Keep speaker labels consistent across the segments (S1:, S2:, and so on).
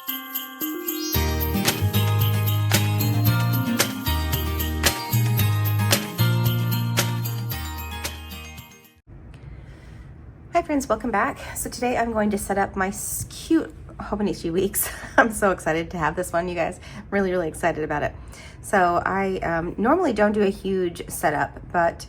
S1: Hi friends, welcome back. So today I'm going to set up my cute Hobonichi weeks. I'm so excited to have this one, you guys. Really, really excited about it. So I normally don't do a huge setup, but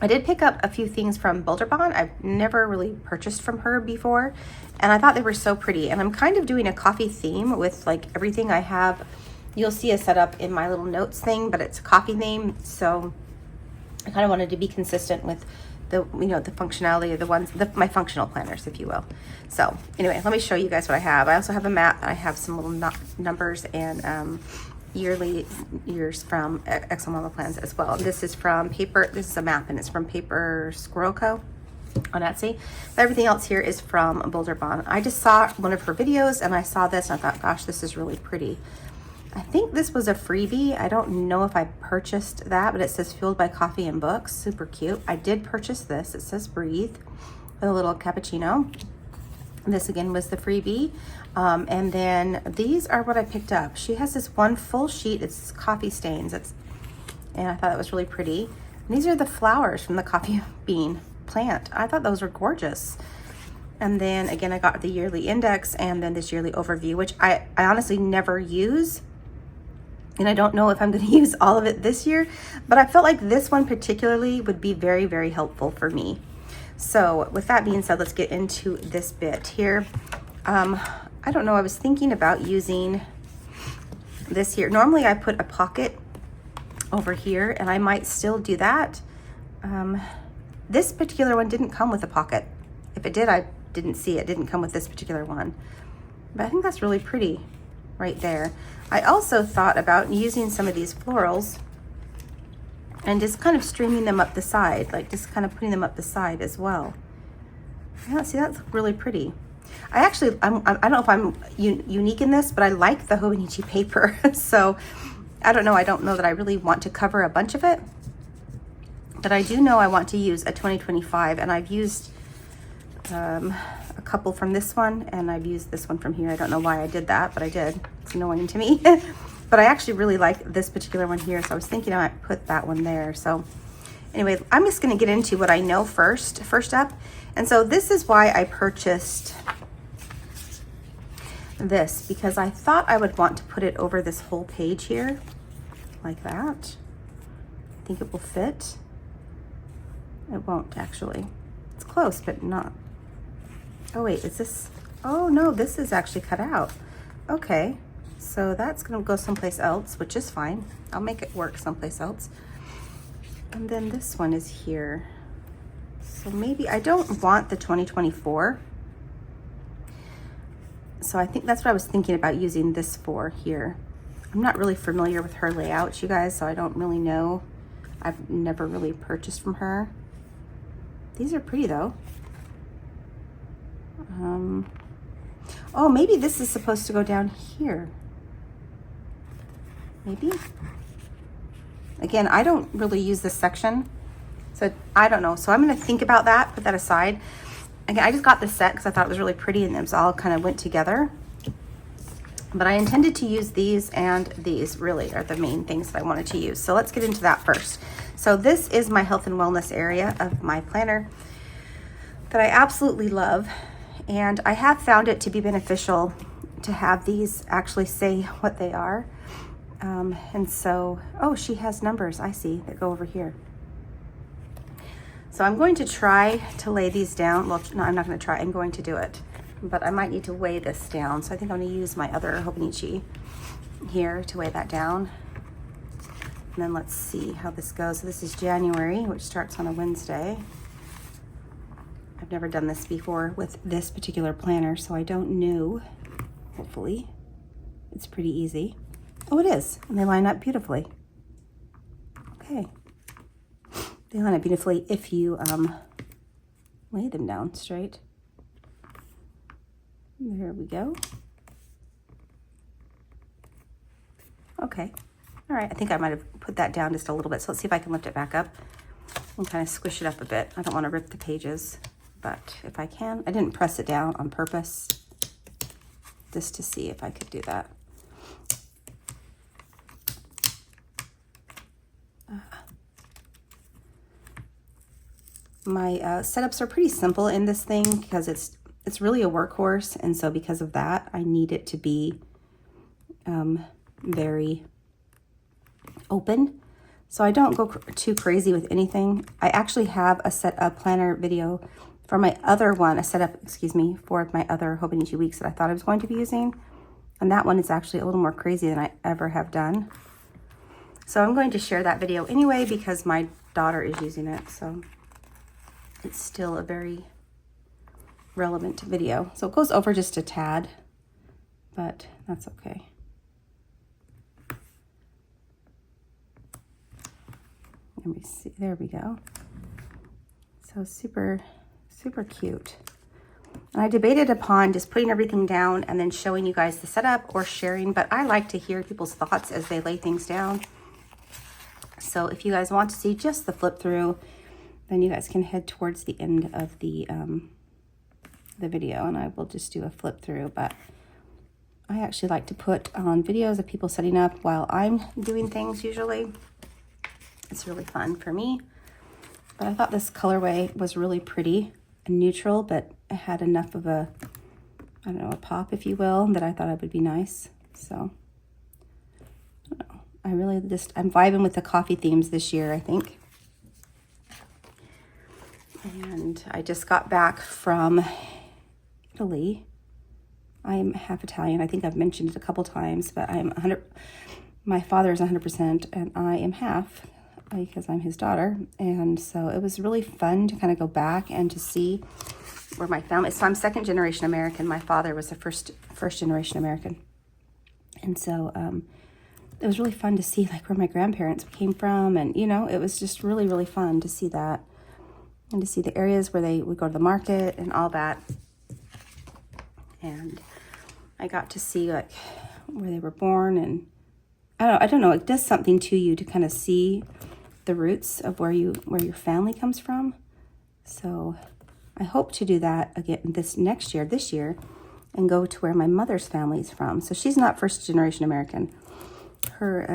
S1: I did pick up a few things from Boulder Bond. I've never really purchased from her before, and I thought they were so pretty. And I'm kind of doing a coffee theme with like everything I have. You'll see a setup in my little notes thing, but it's a coffee theme. So I kind of wanted to be consistent with the functionality of the ones, my functional planners, if you will. So anyway, let me show you guys what I have. I also have a map. I have some little numbers and years from Excel Mama Plans as well. This is from Paper. This is a map, and it's from Paper Squirrel Co. on Etsy. Everything else here is from Boulder Bond. I just saw one of her videos, and I saw this, and I thought, gosh, this is really pretty. I think this was a freebie. I don't know if I purchased that, but it says fueled by coffee and books. Super cute. I did purchase this. It says breathe with a little cappuccino. This again was the freebie. And then these are what I picked up. She has this one full sheet. It's coffee stains. And I thought it was really pretty. And these are the flowers from the coffee bean plant. I thought those were gorgeous. And then again, I got the yearly index and then this yearly overview, which I honestly never use. And I don't know if I'm going to use all of it this year, but I felt like this one particularly would be very, very helpful for me. So with that being said, let's get into this bit here. I don't know, I was thinking about using this here. Normally I put a pocket over here, and I might still do that. This particular one didn't come with a pocket. If it did, I didn't see it. It didn't come with this particular one. But I think that's really pretty right there. I also thought about using some of these florals and just kind of streaming them up the side, like just kind of putting them up the side as well. Yeah, see, that's really pretty. I don't know if I'm unique in this, but I like the Hobonichi paper. So I don't know that I really want to cover a bunch of it, but I do know I want to use a 2025, and I've used a couple from this one, and I've used this one from here. I don't know why I did that, but I did. It's annoying to me. But I actually really like this particular one here, so I was thinking I might put that one there. So anyway, I'm just going to get into what I know first up. And so this is why I purchased this, because I thought I would want to put it over this whole page here like that. I think it will fit. It won't actually. It's close, but not. Oh wait, is this? Oh no, this is actually cut out. Okay, so that's gonna go someplace else, which is fine. I'll make it work someplace else. And then this one is here. So maybe I don't want the 2024. So I think that's what I was thinking about using this for here. I'm not really familiar with her layout, you guys, so I don't really know. I've never really purchased from her. These are pretty though. Oh, maybe this is supposed to go down here. Maybe. Again, I don't really use this section, so I don't know. So I'm going to think about that, put that aside. Again, I just got this set because I thought it was really pretty, and it was all kind of went together. But I intended to use these, and these really are the main things that I wanted to use. So let's get into that first. So this is my health and wellness area of my planner that I absolutely love. And I have found it to be beneficial to have these actually say what they are. And so, oh, she has numbers, I see, that go over here. So I'm going to try to lay these down. Well, no, I'm not going to try. I'm going to do it. But I might need to weigh this down. So I think I'm going to use my other Hobonichi here to weigh that down. And then let's see how this goes. So this is January, which starts on a Wednesday. I've never done this before with this particular planner, so I don't know. Hopefully it's pretty easy. Oh, it is, and they line up beautifully. Okay, they line up beautifully if you lay them down straight. There we go. Okay, all right, I think I might have put that down just a little bit, so let's see if I can lift it back up and kind of squish it up a bit. I don't want to rip the pages, but if I can. I didn't press it down on purpose. just to see if I could do that. My setups are pretty simple in this thing because it's really a workhorse, and so because of that, I need it to be very open. So I don't go too crazy with anything. I actually have a planner video for my other one, a setup, excuse me, for my other Hobonichi weeks that I thought I was going to be using. And that one is actually a little more crazy than I ever have done. So I'm going to share that video anyway because my daughter is using it. So it's still a very relevant video. So it goes over just a tad, but that's okay. Let me see, there we go. So super, super cute. And I debated upon just putting everything down and then showing you guys the setup or sharing, but I like to hear people's thoughts as they lay things down. So if you guys want to see just the flip through, then you guys can head towards the end of the video, and I will just do a flip through. But I actually like to put on videos of people setting up while I'm doing things usually. It's really fun for me. But I thought this colorway was really pretty and neutral, but it had enough of a, I don't know, a pop, if you will, that I thought it would be nice. So, I don't know. I really I'm vibing with the coffee themes this year, I think. And I just got back from Italy. I am half Italian. I think I've mentioned it a couple times, but I am 100, my father is 100% and I am half because I'm his daughter. And so it was really fun to kind of go back and to see where my family, so I'm second generation American. My father was the first generation American. And so it was really fun to see like where my grandparents came from. And, you know, it was just really, really fun to see that. And to see the areas where they would go to the market and all that. And I got to see like where they were born, and I don't know, it does something to you to kind of see the roots of where your family comes from. So I hope to do that again this year, and go to where my mother's family is from. So she's not first generation American.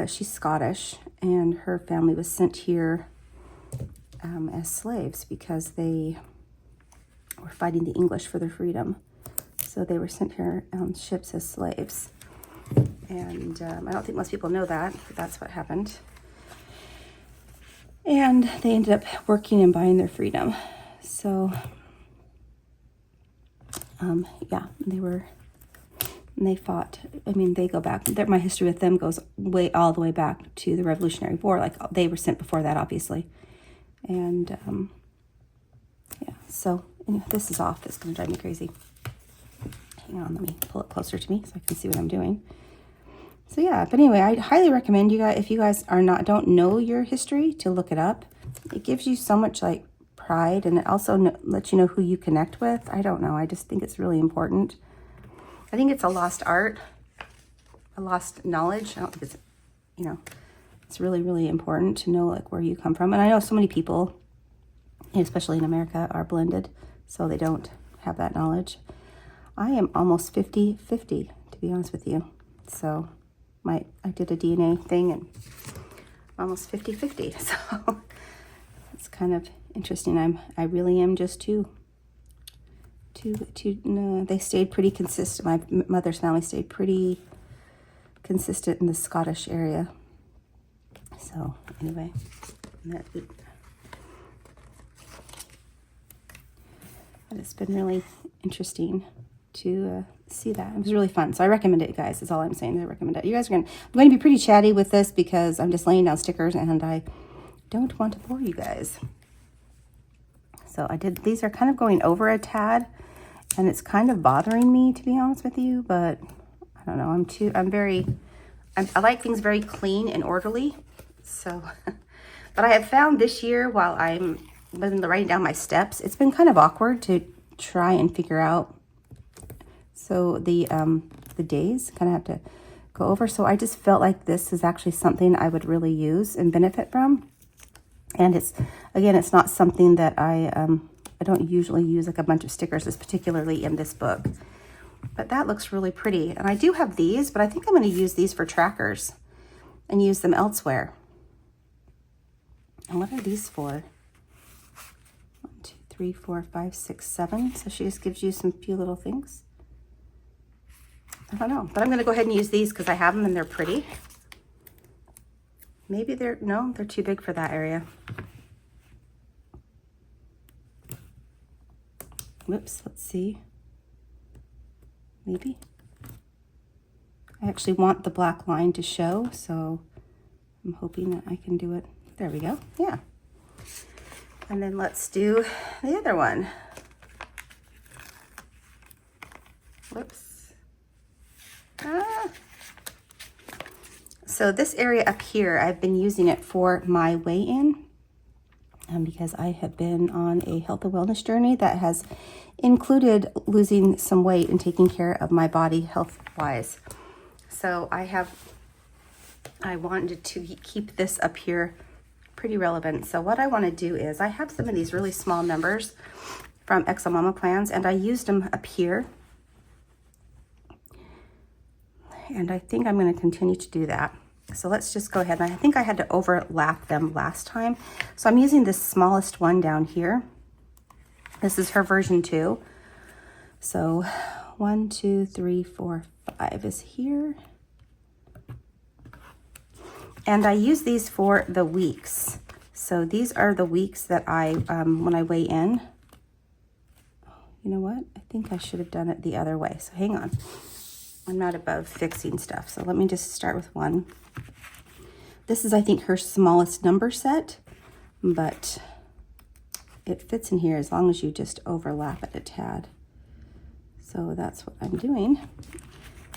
S1: She's Scottish, and her family was sent here as slaves because they were fighting the English for their freedom. So they were sent here on ships as slaves. And I don't think most people know that, but that's what happened. And they ended up working and buying their freedom. So, yeah, they fought. I mean, they go back. My history with them goes all the way back to the Revolutionary War. Like, they were sent before that, obviously. And, yeah, so anyway, this is off. It's going to drive me crazy. Hang on, let me pull it closer to me so I can see what I'm doing. So yeah, but anyway, I highly recommend you guys, if you guys don't know your history, to look it up. It gives you so much like pride, and it also lets you know who you connect with. I don't know, I just think it's really important. I think it's a lost art, a lost knowledge. I don't think it's, you know, it's really, really important to know like where you come from. And I know so many people, especially in America, are blended, so they don't have that knowledge. I am almost 50-50, to be honest with you. So I did a DNA thing, and almost 50-50. So it's kind of interesting. I really am just they stayed pretty consistent. My mother's family stayed pretty consistent in the Scottish area. So anyway, it's been really interesting to see that. It was really fun. So I recommend it, guys. That's all I'm saying. I recommend it. You guys I'm going to be pretty chatty with this because I'm just laying down stickers and I don't want to bore you guys. So these are kind of going over a tad, and it's kind of bothering me, to be honest with you, but I don't know. I like things very clean and orderly. So, but I have found this year while I've been writing down my steps, it's been kind of awkward to try and figure out. So the days kind of have to go over. So I just felt like this is actually something I would really use and benefit from. And it's not something that I don't usually use like a bunch of stickers, particularly in this book. but that looks really pretty. And I do have these, but I think I'm going to use these for trackers and use them elsewhere. And what are these for? 1, 2, 3, 4, 5, 6, 7. So she just gives you some few little things. I don't know, but I'm going to go ahead and use these because I have them and they're pretty. Maybe they're too big for that area. Whoops, let's see. Maybe. I actually want the black line to show, so I'm hoping that I can do it. There we go, yeah. And then let's do the other one. Whoops. So this area up here, I've been using it for my weigh-in because I have been on a health and wellness journey that has included losing some weight and taking care of my body health-wise. So I wanted to keep this up here pretty relevant. So what I want to do is I have some of these really small numbers from Mama plans, and I used them up here. And I think I'm going to continue to do that. So let's just go ahead. And I think I had to overlap them last time. So I'm using this smallest one down here. This is her version 2. So 1, 2, 3, 4, 5 is here. And I use these for the weeks. So these are the weeks that I, when I weigh in. You know what? I think I should have done it the other way. So hang on. I'm not above fixing stuff. So let me just start with 1. This is, I think, her smallest number set, but it fits in here as long as you just overlap it a tad. So that's what I'm doing.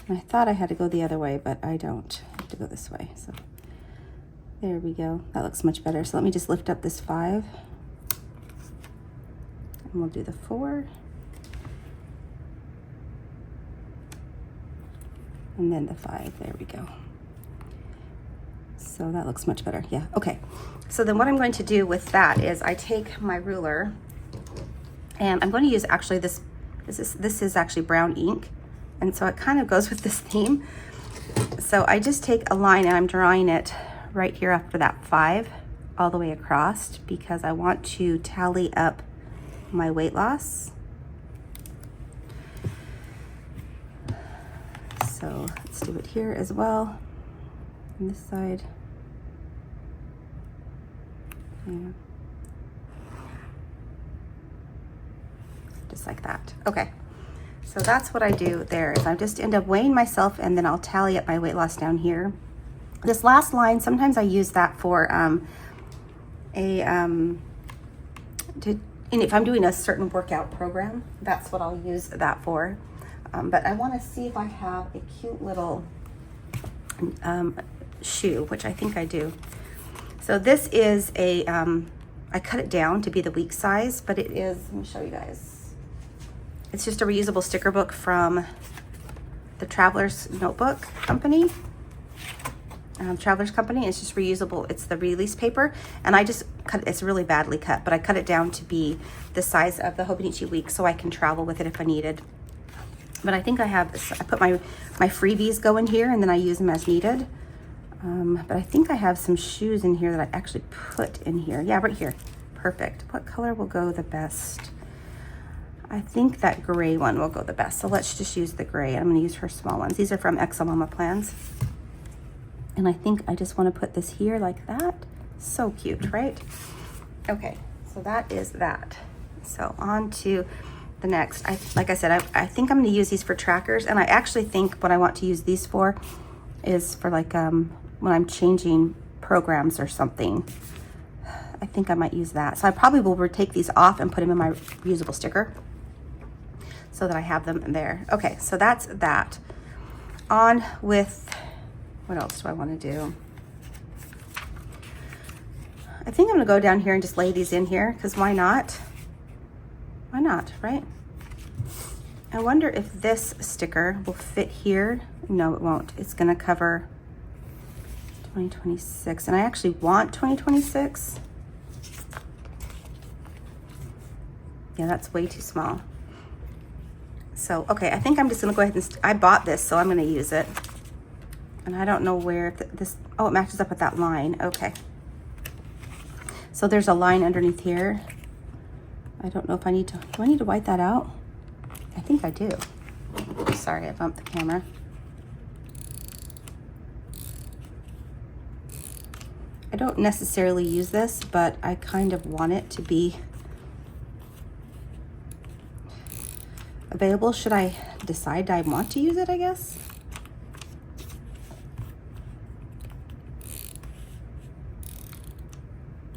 S1: And I thought I had to go the other way, but I don't. I have to go this way. So there we go. That looks much better. So let me just lift up this 5. And we'll do the 4. And then the 5. There we go. So that looks much better. Yeah, okay. So then what I'm going to do with that is I take my ruler and I'm going to use actually this is actually brown ink. And so it kind of goes with this theme. So I just take a line and I'm drawing it right here after that 5 all the way across because I want to tally up my weight loss. So let's do it here as well on this side. Yeah. Just like that. Okay. So that's what I do there is I just end up weighing myself and then I'll tally up my weight loss down here. This last line, sometimes I use that for and if I'm doing a certain workout program, that's what I'll use that for. But I want to see if I have a cute little shoe, which I think I do. So this is a, I cut it down to be the week size, but it is, let me show you guys. It's just a reusable sticker book from the Traveler's Notebook Company. Traveler's Company. It's just reusable. It's the release paper. And I just cut it, it's really badly cut, but I cut it down to be the size of the Hobonichi week so I can travel with it if I needed. But I think I put my freebies go in here and then I use them as needed. But I think I have some shoes in here that I actually put in here. Yeah, right here. Perfect. What color will go the best? I think that gray one will go the best. So let's just use the gray. I'm going to use her small ones. These are from Mama plans. And I think I just want to put this here like that. So cute, right? Okay, so that is that. So on to the next. Like I said, I think I'm going to use these for trackers. And I actually think what I want to use these for is for like when I'm changing programs or something. I think I might use that. So I probably will take these off and put them in my reusable sticker so that I have them there. Okay, so that's that. On with, what else do I want to do? I think I'm gonna go down here and just lay these in here because why not? Why not, right? I wonder if this sticker will fit here. No, it won't. It's gonna cover 2026, and I actually want 2026. Yeah, that's way too small. So, okay, I think I'm just gonna go ahead and, I bought this, so I'm gonna use it. And I don't know where this, oh, it matches up with that line, okay. So there's a line underneath here. I don't know if I need to, do I need to white that out? I think I do. Sorry, I bumped the camera. I don't necessarily use this, but I kind of want it to be available should I decide I want to use it, I guess.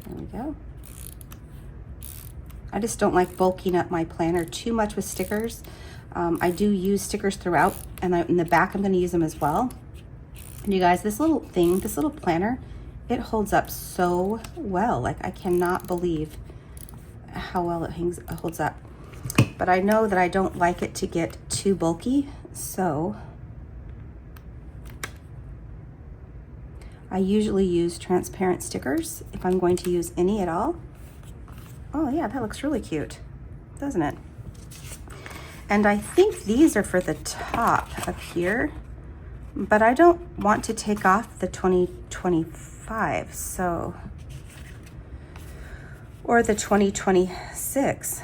S1: There we go. I just don't like bulking up my planner too much with stickers. I do use stickers throughout, and in the back I'm going to use them as well. And you guys, this little thing, this little planner, it holds up so well. Like, I cannot believe how well it holds up. But I know that I don't like it to get too bulky, so I usually use transparent stickers if I'm going to use any at all. Oh yeah, that looks really cute, doesn't it? And I think these are for the top up here, but I don't want to take off the 2025, so, or the 2026.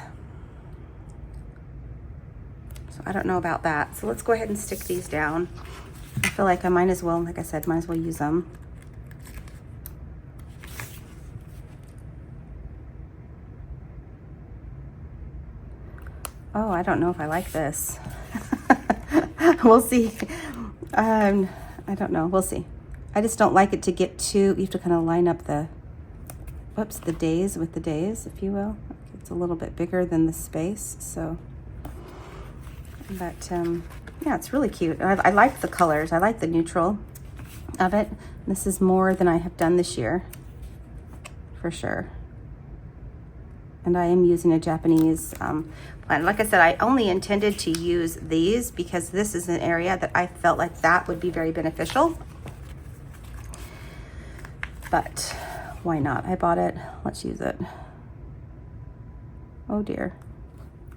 S1: So I don't know about that. So let's go ahead and stick these down. I feel like I might as well, like I said, might as well use them. Oh, I don't know if I like this. We'll see. I don't know. We'll see. I just don't like it to get too, you have to kind of line up the, whoops, the days with the days, if you will. It's a little bit bigger than the space, so. But yeah, it's really cute. I like the colors. I like the neutral of it. This is more than I have done this year, for sure. And I am using a Japanese plan. Like I said, I only intended to use these because this is an area that I felt like that would be very beneficial. But why not? I bought it. Let's use it. Oh dear.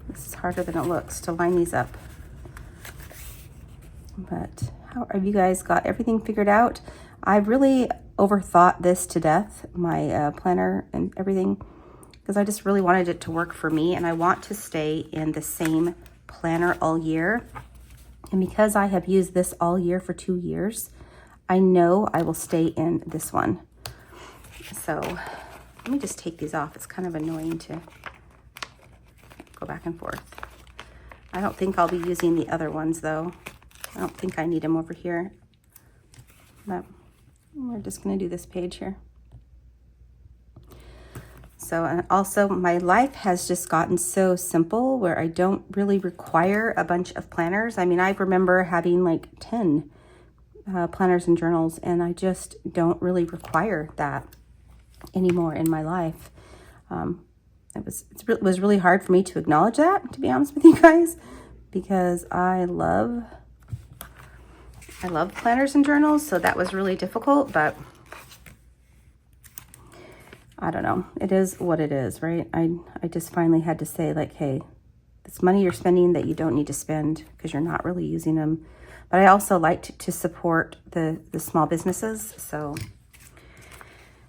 S1: This is harder than it looks to line these up. But how have you guys got everything figured out? I really overthought this to death, my planner and everything, because I just really wanted it to work for me, and I want to stay in the same planner all year. And because I have used this all year for 2 years, I know I will stay in this one. So let me just take these off. It's kind of annoying to go back and forth. I don't think I'll be using the other ones though. I don't think I need them over here. But we're just gonna do this page here. So, and also my life has just gotten so simple where I don't really require a bunch of planners. I mean, I remember having like 10 planners and journals, and I just don't really require that anymore in my life. It was really hard for me to acknowledge that, to be honest with you guys, because I love planners and journals, so that was really difficult, but I don't know. It is what it is, right? I just finally had to say, like, hey, it's money you're spending that you don't need to spend because you're not really using them. But I also like to support the small businesses, so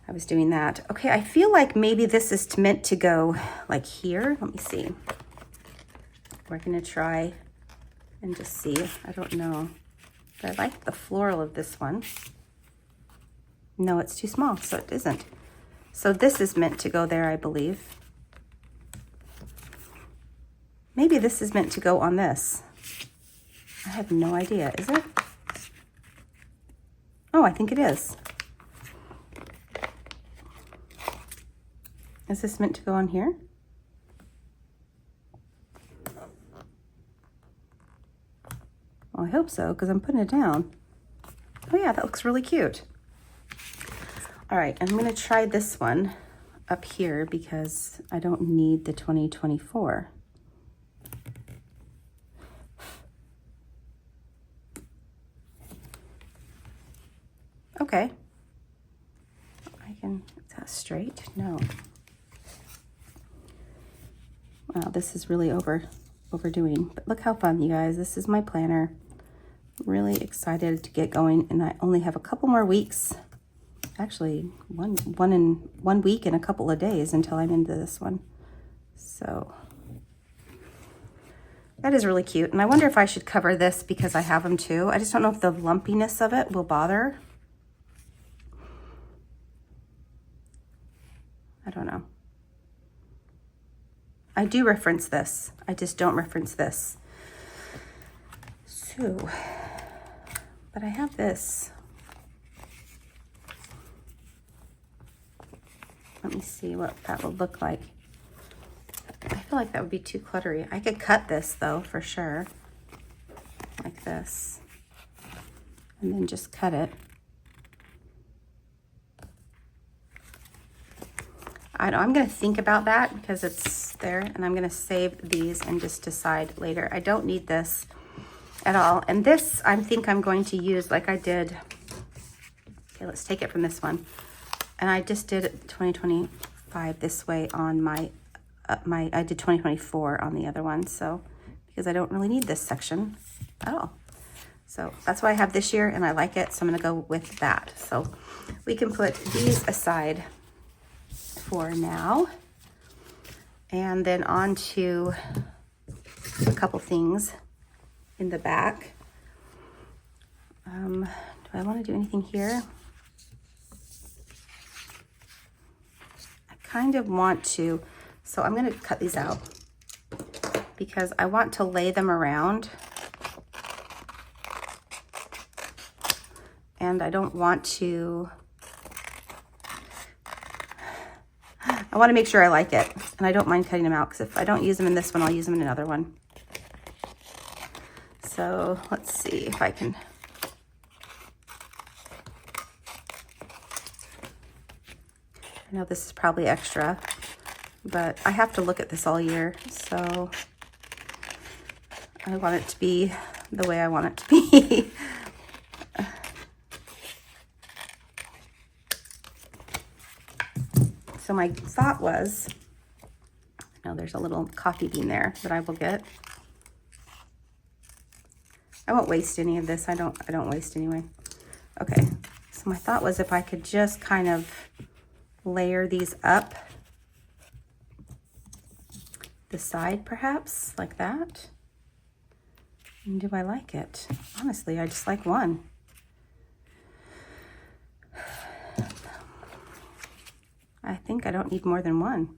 S1: I was doing that. Okay, I feel like maybe this is meant to go like here. Let me see. We're gonna try and just see. I don't know. But I like the floral of this one. No, it's too small, so it isn't. So this is meant to go there, I believe. Maybe this is meant to go on this. I have no idea, is it? Oh, I think it is. Is this meant to go on here? Well, I hope so, because I'm putting it down. Oh yeah, that looks really cute. All right, I'm gonna try this one up here because I don't need the 2024. Okay. Is that straight? No. Wow, this is really over. overdoing. But look how fun, you guys. This is my planner. Really excited to get going, and I only have a couple more weeks. Actually, one week and a couple of days until I'm into this one. So that is really cute. And I wonder if I should cover this because I have them too. I just don't know if the lumpiness of it will bother. I don't know. I do reference this. I just don't reference this. So, but I have this. Let me see what that would look like. I feel like that would be too cluttery. I could cut this though, for sure. Like this. And then just cut it. I'm going to think about that because it's there, and I'm going to save these and just decide later. I don't need this at all. And this, I think I'm going to use like I did. Okay, let's take it from this one. And I just did 2025 this way on my, I did 2024 on the other one. So, because I don't really need this section at all. So that's why I have this year and I like it. So I'm going to go with that. So we can put these aside for now, and then on to a couple things in the back. Do I want to do anything here? I kind of want to, so I'm going to cut these out because I want to lay them around, and I don't want to, I want to make sure I like it, and I don't mind cutting them out because if I don't use them in this one, I'll use them in another one. So let's see if I can. I know this is probably extra, but I have to look at this all year, so I want it to be the way I want it to be. So my thought was, I know there's a little coffee bean there that I will get. I won't waste any of this. I don't waste anyway. Okay, so my thought was if I could just kind of layer these up the side perhaps, like that. And do I like it? Honestly, I just like one. I think I don't need more than one.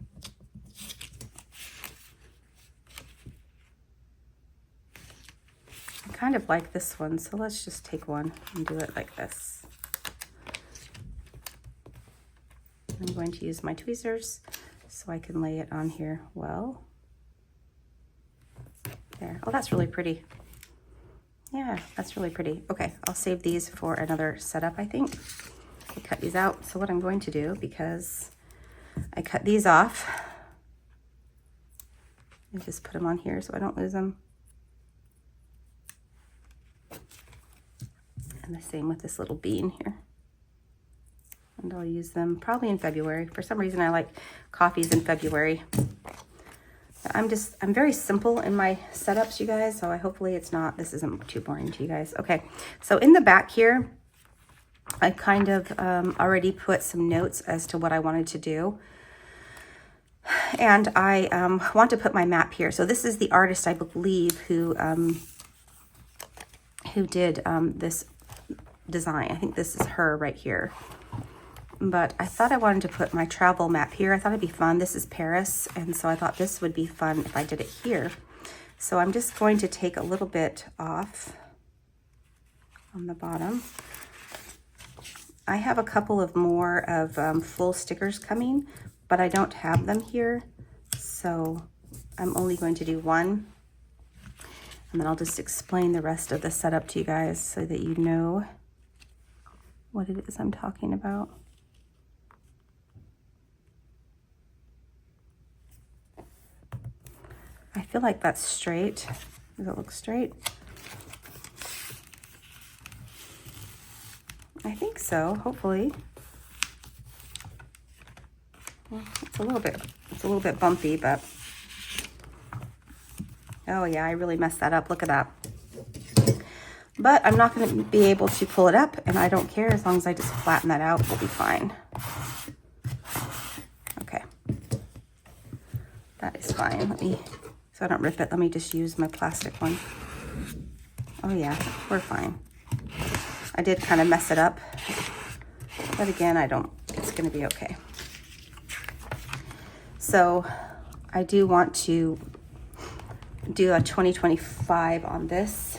S1: I kind of like this one, so let's just take one and do it like this. I'm going to use my tweezers so I can lay it on here well. There. Oh, that's really pretty. Yeah, that's really pretty. Okay, I'll save these for another setup, I think. I cut these out. So what I'm going to do, because I cut these off, I just put them on here so I don't lose them. And the same with this little bean here. And I'll use them probably in February. For some reason, I like coffees in February. But I'm very simple in my setups, you guys. So hopefully this isn't too boring to you guys. Okay, so in the back here, I kind of already put some notes as to what I wanted to do. And I want to put my map here. So this is the artist, I believe, who did this design. I think this is her right here. But I thought I wanted to put my travel map here. I thought it'd be fun. This is Paris, and so I thought this would be fun if I did it here. So I'm just going to take a little bit off on the bottom. I have a couple of more of full stickers coming, but I don't have them here. So I'm only going to do one. And then I'll just explain the rest of the setup to you guys so that you know what it is I'm talking about. I feel like that's straight. Does it look straight? I think so, hopefully. Well, it's a little bit bumpy, but Oh yeah, I really messed that up. Look at that. But I'm not going to be able to pull it up, and I don't care. As long as I just flatten that out, we'll be fine. Okay. That is fine. So I don't rip it, let me just use my plastic one. Oh yeah, we're fine. I did kind of mess it up, but again, it's going to be okay. So I do want to do a 2025 on this.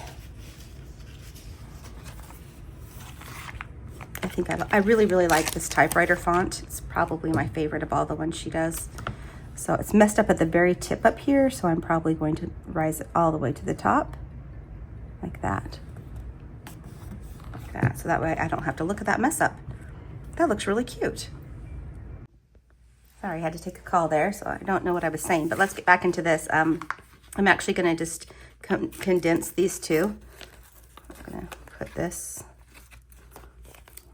S1: I really, really like this typewriter font. It's probably my favorite of all the ones she does. So it's messed up at the very tip up here, so I'm probably going to rise it all the way to the top, like that. Like that, so that way I don't have to look at that mess up. That looks really cute. Sorry, I had to take a call there, so I don't know what I was saying, but let's get back into this. I'm actually gonna just condense these two. I'm gonna put this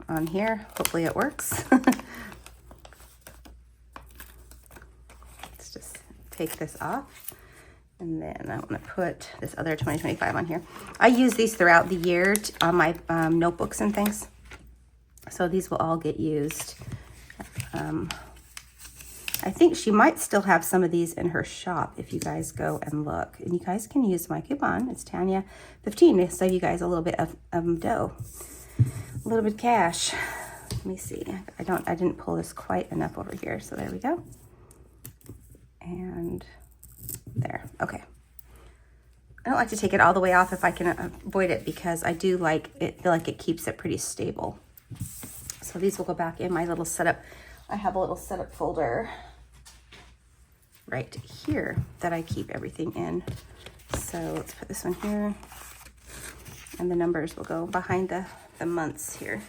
S1: on here. Hopefully it works. Let's just take this off. And then I'm going to put this other 2025 on here. I use these throughout the year on my notebooks and things. So these will all get used. I think she might still have some of these in her shop if you guys go and look. And you guys can use my coupon. It's Tanya 15 to save you guys a little bit of dough. A little bit of cash. Let me see. I didn't pull this quite enough over here, so there we go. And there. Okay. I don't like to take it all the way off if I can avoid it, because I do like it, feel like it keeps it pretty stable. So these will go back in my little setup. I have a little setup folder right here that I keep everything in. So let's put this one here, and the numbers will go behind the months here.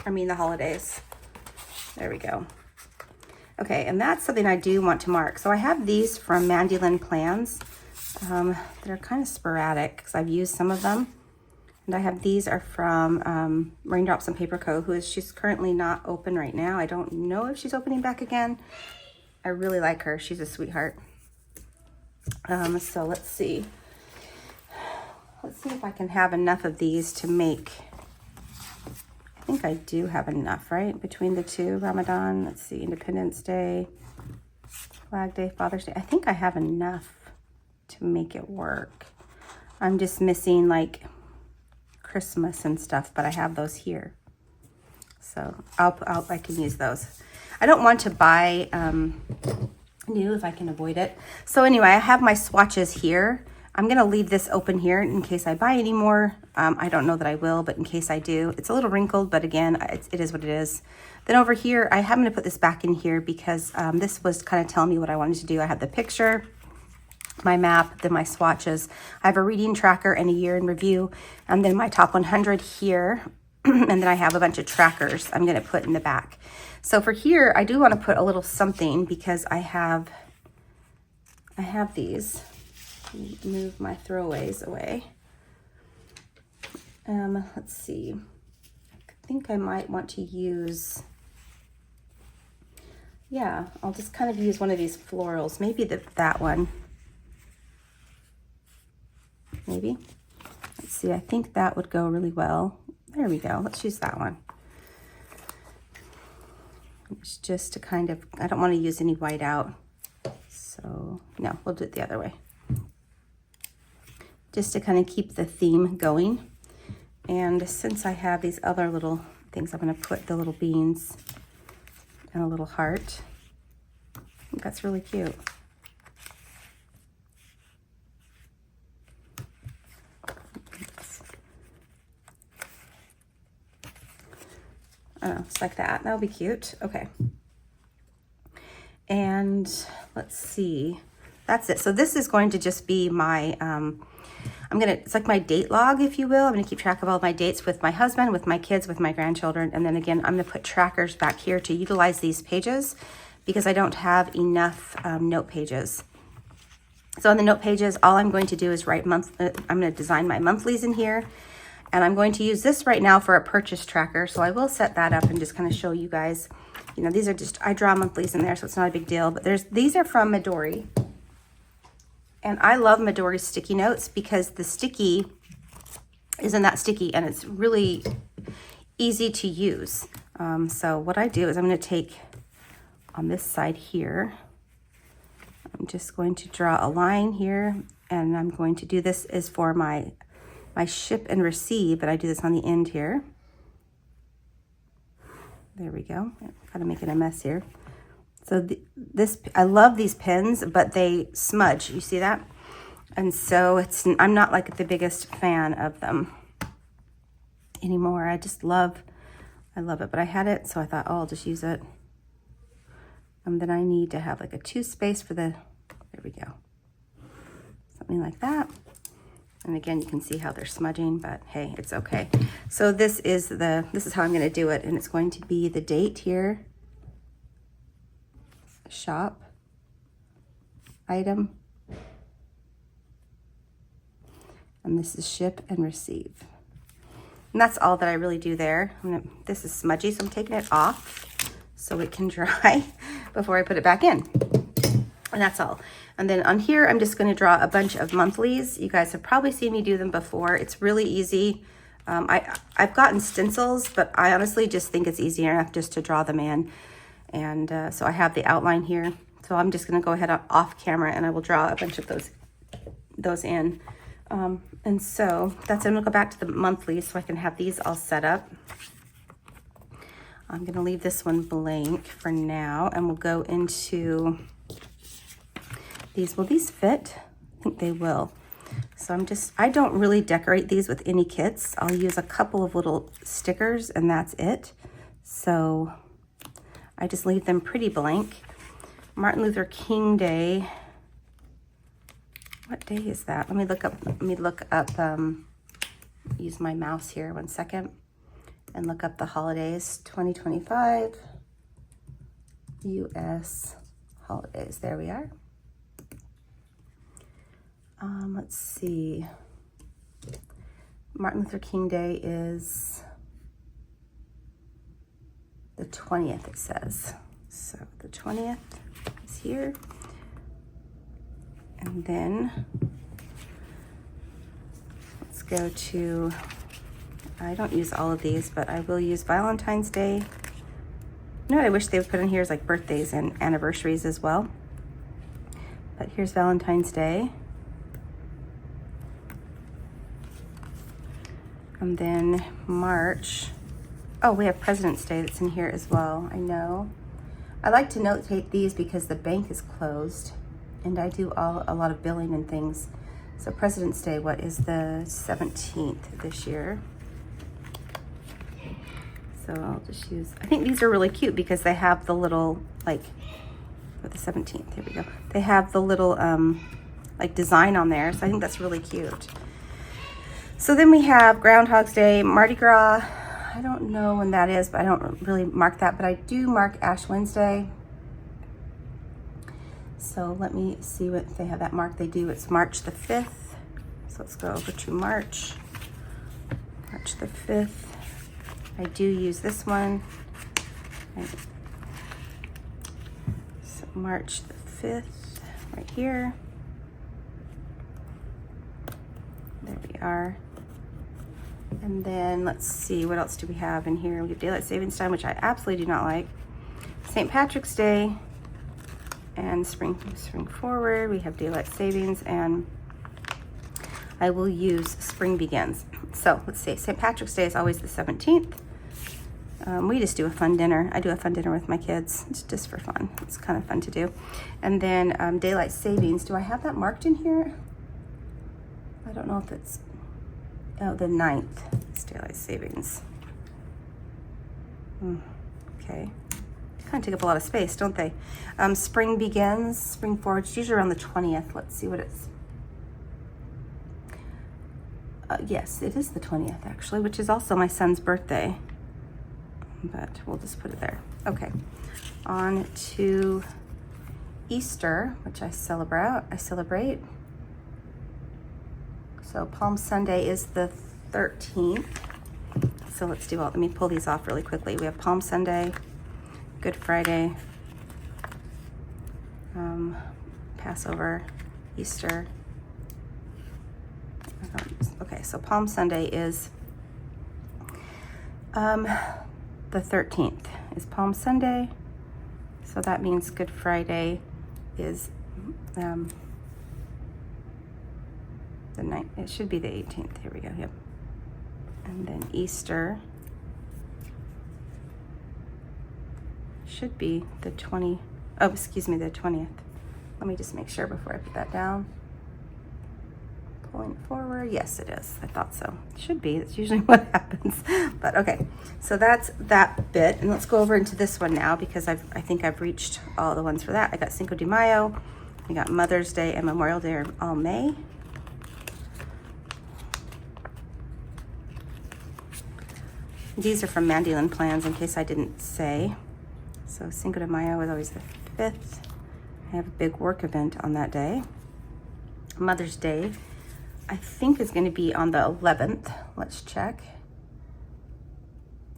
S1: I mean the holidays. There we go. Okay, and that's something I do want to mark. So I have these from Mandolin Plans. They're kind of sporadic because I've used some of them. And I have these are from Raindrops on Paper Co. She's currently not open right now. I don't know if she's opening back again. I really like her. She's a sweetheart. So let's see. Let's see if I can have enough of these to make, I think I do have enough, right? Between the two, Ramadan, let's see, Independence Day, Flag Day, Father's Day. I think I have enough to make it work. I'm just missing like Christmas and stuff, but I have those here. So I can use those. I don't want to buy new if I can avoid it. So anyway, I have my swatches here. I'm going to leave this open here in case I buy any more. I don't know that I will, but in case I do, it's a little wrinkled, but again, it is what it is. Then over here, I'm going to put this back in here because this was kind of telling me what I wanted to do. I have the picture, my map, then my swatches. I have a reading tracker and a year in review, and then my top 100 here. And then I have a bunch of trackers I'm going to put in the back. So for here, I do want to put a little something because I have these. Move my throwaways away. Let's see. I think I might want to use, yeah, I'll just kind of use one of these florals. Maybe that one. Maybe. Let's see. I think that would go really well. There we go. Let's use that one. It's just to kind of, I don't want to use any white out. So no, we'll do it the other way. Just to kind of keep the theme going. And since I have these other little things, I'm going to put the little beans and a little heart. I think that's really cute. It's like that. That'll be cute. Okay. And let's see. That's it. So this is going to just be my it's like my date log, if you will. I'm gonna keep track of all my dates with my husband, with my kids, with my grandchildren. And then again, I'm gonna put trackers back here to utilize these pages because I don't have enough note pages. So on the note pages, all I'm going to do is write I'm gonna design my monthlies in here. And I'm going to use this right now for a purchase tracker. So I will set that up and just kind of show you guys, you know, these are just, I draw monthlies in there, so it's not a big deal. But these are from Midori. And I love Midori's sticky notes because the sticky isn't that sticky and it's really easy to use. So what I do is I'm going to take on this side here, I'm just going to draw a line here, and I'm going to do this is for my ship and receive, but I do this on the end here. There we go. Kind of making a mess here. So I love these pens, but they smudge. You see that? And so I'm not like the biggest fan of them anymore. I love it, but I had it, so I thought, oh, I'll just use it. And then I need to have like a 2 space for there we go. Something like that. And again, you can see how they're smudging, but hey, it's okay. So this is how I'm gonna do it, and it's going to be the date here, shop, item, and this is ship and receive. And that's all that I really do there. This is smudgy, so I'm taking it off so it can dry before I put it back in. And that's all. And then on here, I'm just gonna draw a bunch of monthlies. You guys have probably seen me do them before. It's really easy. I've gotten stencils, but I honestly just think it's easier enough just to draw them in. And so I have the outline here. So I'm just gonna go ahead off camera and I will draw a bunch of those in. And so I'm gonna go back to the monthly so I can have these all set up. I'm gonna leave this one blank for now, and we'll go into these. Will these fit? I think they will. So I don't really decorate these with any kits. I'll use a couple of little stickers and that's it. So I just leave them pretty blank. Martin Luther King Day. What day is that? Let me look up, use my mouse here 1 second and look up the holidays. 2025 US holidays. There we are. Let's see. Martin Luther King Day is the 20th, it says. So the 20th is here. And then let's go to, I don't use all of these, but I will use Valentine's Day. You know what I wish they would put in here is like birthdays and anniversaries as well. But here's Valentine's Day. And then March. Oh, we have President's Day that's in here as well, I know. I like to notate these because the bank is closed and I do a lot of billing and things. So President's Day, what is the 17th this year? So I'll just use, I think these are really cute because they have the little, like, for the 17th, here we go. They have the little, like, design on there. So I think that's really cute. So then we have Groundhog's Day, Mardi Gras. I don't know when that is, but I don't really mark that, but I do mark Ash Wednesday. So let me see what they have that marked. They do, it's March the 5th. So let's go over to March the 5th. I do use this one. So March the 5th, right here. There we are. And then let's see, what else do we have in here? We have Daylight Savings Time, which I absolutely do not like. St. Patrick's Day and spring forward. We have Daylight Savings, and I will use Spring Begins. So let's see, St. Patrick's Day is always the 17th. We just do a fun dinner. I do a fun dinner with my kids. It's just for fun. It's kind of fun to do. And then Daylight Savings. Do I have that marked in here? I don't know if it's, oh, the 9th. It's Daylight Savings. Okay. Kind of take up a lot of space, don't they? Spring Begins, Spring Forward. It's usually around the 20th. Let's see what it's. Yes, it is the 20th actually, which is also my son's birthday. But we'll just put it there. Okay. On to Easter, which I celebrate. So Palm Sunday is the 13th. So let's do all, let me pull these off really quickly. We have Palm Sunday, Good Friday, Passover, Easter. Okay, so Palm Sunday is the 13th is Palm Sunday. So that means Good Friday is the 9th. It should be the 18th. Here we go. Yep. And then Easter should be the 20. Oh, excuse me, the 20th. Let me just make sure before I put that down. Pulling it forward. Yes, it is. I thought so. It should be. That's usually what happens. But okay, so that's that bit. And let's go over into this one now because I think I've reached all the ones for that. I got Cinco de Mayo. I got Mother's Day and Memorial Day are all May. These are from Mandolin Plans in case I didn't say. So Cinco de Mayo is always the 5th. I have a big work event on that day. Mother's Day, I think is going to be on the 11th. Let's check.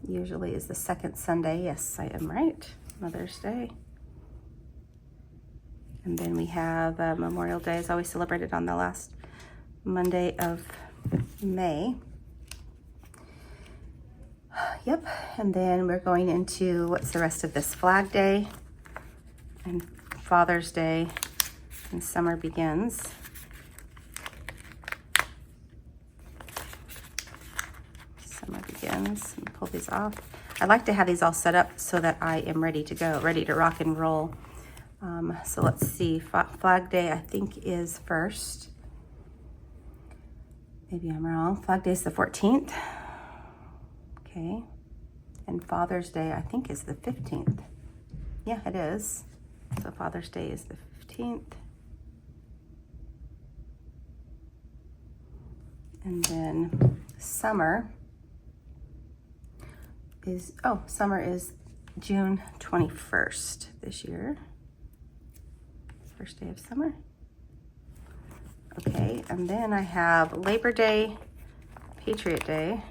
S1: Usually is the second Sunday. Yes, I am right. Mother's Day. And then we have Memorial Day is always celebrated on the last Monday of May. Yep, and then we're going into what's the rest of this? Flag Day and Father's Day, and summer begins. Summer begins. Let me pull these off. I like to have these all set up so that I am ready to go, ready to rock and roll. So let's see, Flag Day I think is first. Maybe I'm wrong. Flag Day is the 14th. Okay. And Father's Day, I think, is the 15th. Yeah, it is. So Father's Day is the 15th. And then summer is June 21st this year. First day of summer. Okay, and then I have Labor Day, Patriot Day,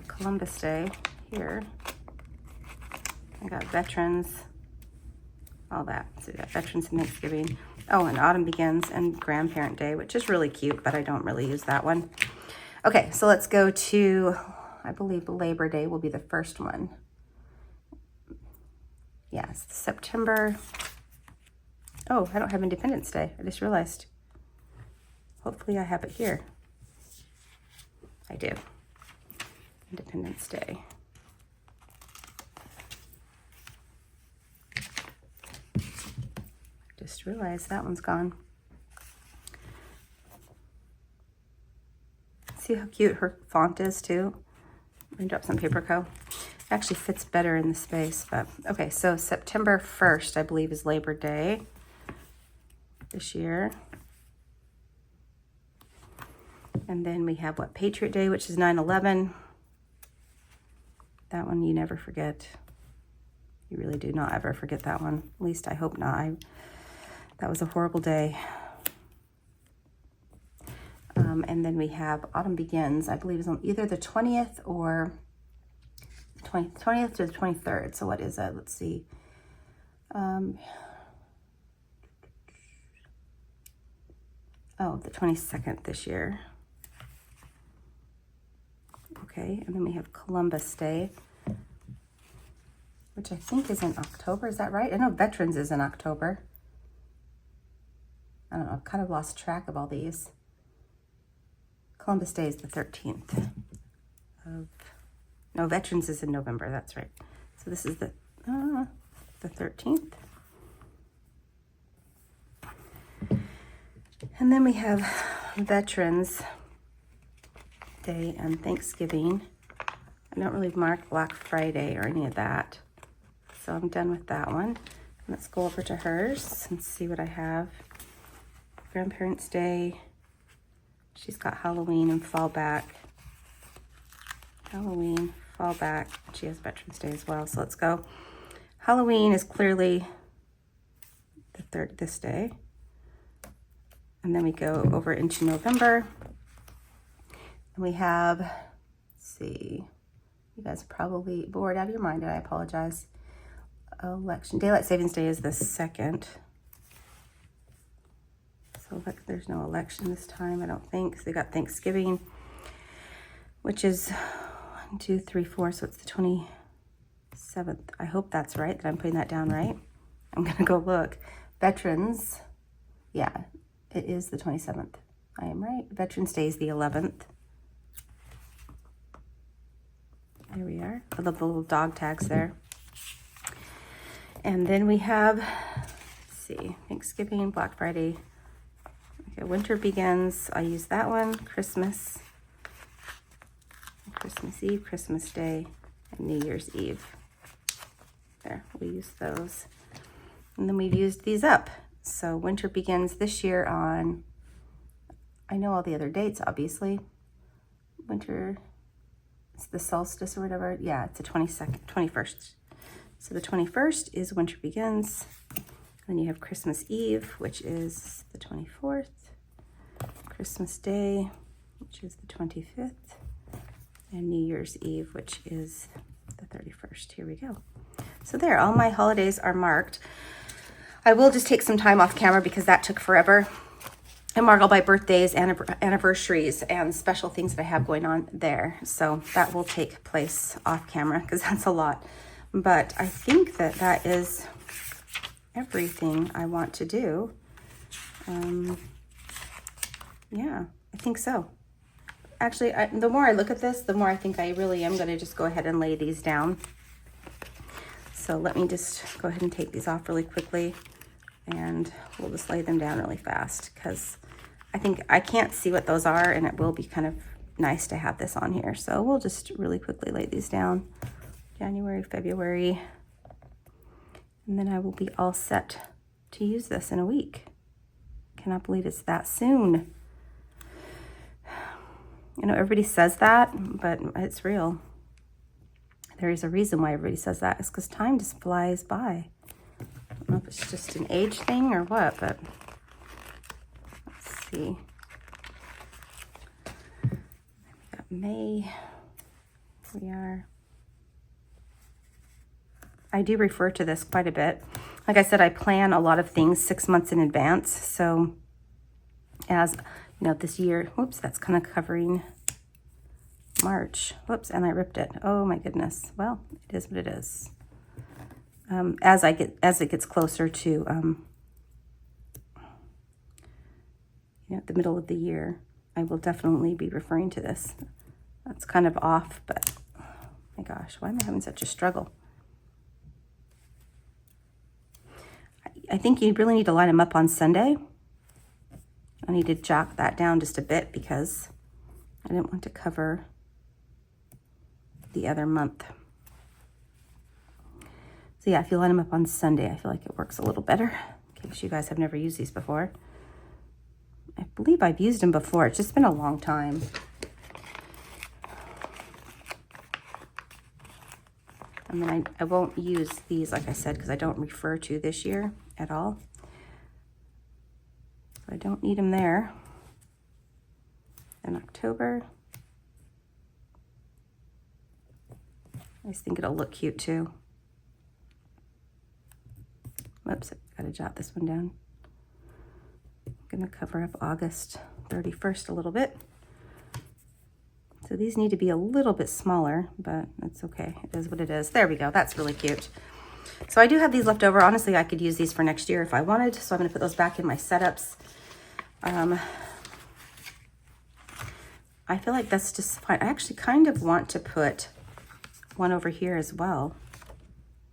S1: Columbus Day here. I got Veterans, all that. So we got Veterans and Thanksgiving. Oh, and Autumn Begins and Grandparent Day, which is really cute, but I don't really use that one. Okay, so let's go to, I believe Labor Day will be the first one. Yes, September. Oh, I don't have Independence Day. I just realized. Hopefully I have it here. I do. Independence Day. Just realized that one's gone. See how cute her font is too? Raindrops on Paper Co. Actually fits better in the space, but okay, so September 1st, I believe, is Labor Day this year. And then we have what, Patriot Day, which is 9/11. That one you never forget. You really do not ever forget that one. At least I hope not. That was a horrible day. And then we have Autumn Begins, I believe is on either the 20th or 20th to the 23rd. So what is it? Let's see. Oh, the 22nd this year. Okay, and then we have Columbus Day, which I think is in October. Is that right? I know Veterans is in October. I don't know. I've kind of lost track of all these. Columbus Day is the 13th of... No, Veterans is in November. That's right. So this is the 13th. And then we have Veterans Day and Thanksgiving. I don't really mark Black Friday or any of that. So I'm done with that one. Let's go over to hers and see what I have. Grandparents' Day. She's got Halloween and Fall Back. Halloween, Fall Back. She has Veterans Day as well. So let's go. Halloween is clearly the third this day. And then we go over into November. And we have, let's see, you guys are probably bored out of your mind, and I apologize. Election, Daylight Savings Day is the 2nd. So there's no election this time, I don't think. So they got Thanksgiving, which is 1, 2, 3, 4. So it's the 27th. I hope that's right, that I'm putting that down right. I'm going to go look. Veterans, yeah, it is the 27th. I am right. Veterans Day is the 11th. There we are. I love the little dog tags there. And then we have, let's see, Thanksgiving, Black Friday. Okay, winter begins. I use that one. Christmas Eve, Christmas Day, and New Year's Eve. There, we use those. And then we've used these up. So winter begins this year on, I know all the other dates, obviously. Winter, it's the solstice or whatever. Yeah, it's the 21st. So the 21st is winter begins. Then you have Christmas Eve, which is the 24th. Christmas Day, which is the 25th. And New Year's Eve, which is the 31st. Here we go. So there, all my holidays are marked. I will just take some time off camera because that took forever. And mark all my birthdays, anniversaries, and special things that I have going on there. So that will take place off camera because that's a lot. But I think that that is everything I want to do. Yeah, I think so. Actually, the more I look at this, the more I think I really am going to just go ahead and lay these down. So let me just go ahead and take these off really quickly, and we'll just lay them down really fast because I think I can't see what those are, and it will be kind of nice to have this on here. So we'll just really quickly lay these down. January, February, and then I will be all set to use this in a week. Cannot believe it's that soon. You know, everybody says that, but it's real. There is a reason why everybody says that. It's because time just flies by. I don't know if it's just an age thing or what, but let's see. We got May. Here we are. I do refer to this quite a bit. Like I said, I plan a lot of things 6 months in advance. So as you know, this year, whoops, that's kind of covering March. Whoops, and I ripped it. Oh my goodness. Well, it is what it is. As it gets closer to you know, the middle of the year, I will definitely be referring to this. That's kind of off, but oh my gosh, why am I having such a struggle? I think you really need to line them up on Sunday. I need to jot that down just a bit because I didn't want to cover the other month. So yeah, if you line them up on Sunday, I feel like it works a little better in case you guys have never used these before. I believe I've used them before. It's just been a long time. And then I won't use these, like I said, because I don't refer to this year at all. So I don't need them there. In October, I just think it'll look cute too. Whoops, I gotta jot this one down. I'm gonna cover up August 31st a little bit. So these need to be a little bit smaller, but that's okay. It is what it is. There we go. That's really cute. So I do have these left over. Honestly, I could use these for next year if I wanted. So I'm going to put those back in my setups. I feel like that's just fine. I actually kind of want to put one over here as well,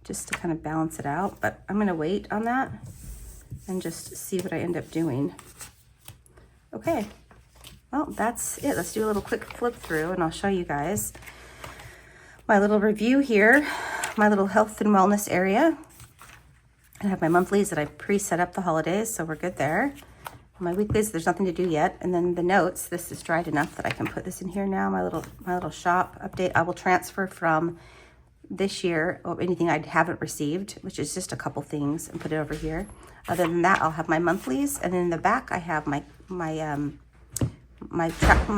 S1: just to kind of balance it out. But I'm going to wait on that and just see what I end up doing. Okay. Well, that's it. Let's do a little quick flip through and I'll show you guys my little review here, my little health and wellness area. I have my monthlies that I pre-set up the holidays, so we're good there. My weeklies, there's nothing to do yet. And then the notes, this is dried enough that I can put this in here now, my little shop update. I will transfer from this year or anything I haven't received, which is just a couple things, and put it over here. Other than that, I'll have my monthlies, and then in the back I have my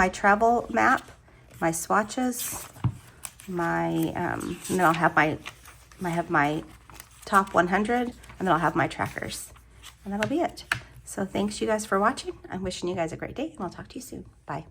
S1: travel map, my swatches, and then I'll have my top 100, and then I'll have my trackers, and that'll be it. So thanks you guys for watching. I'm wishing you guys a great day, and I'll talk to you soon. Bye.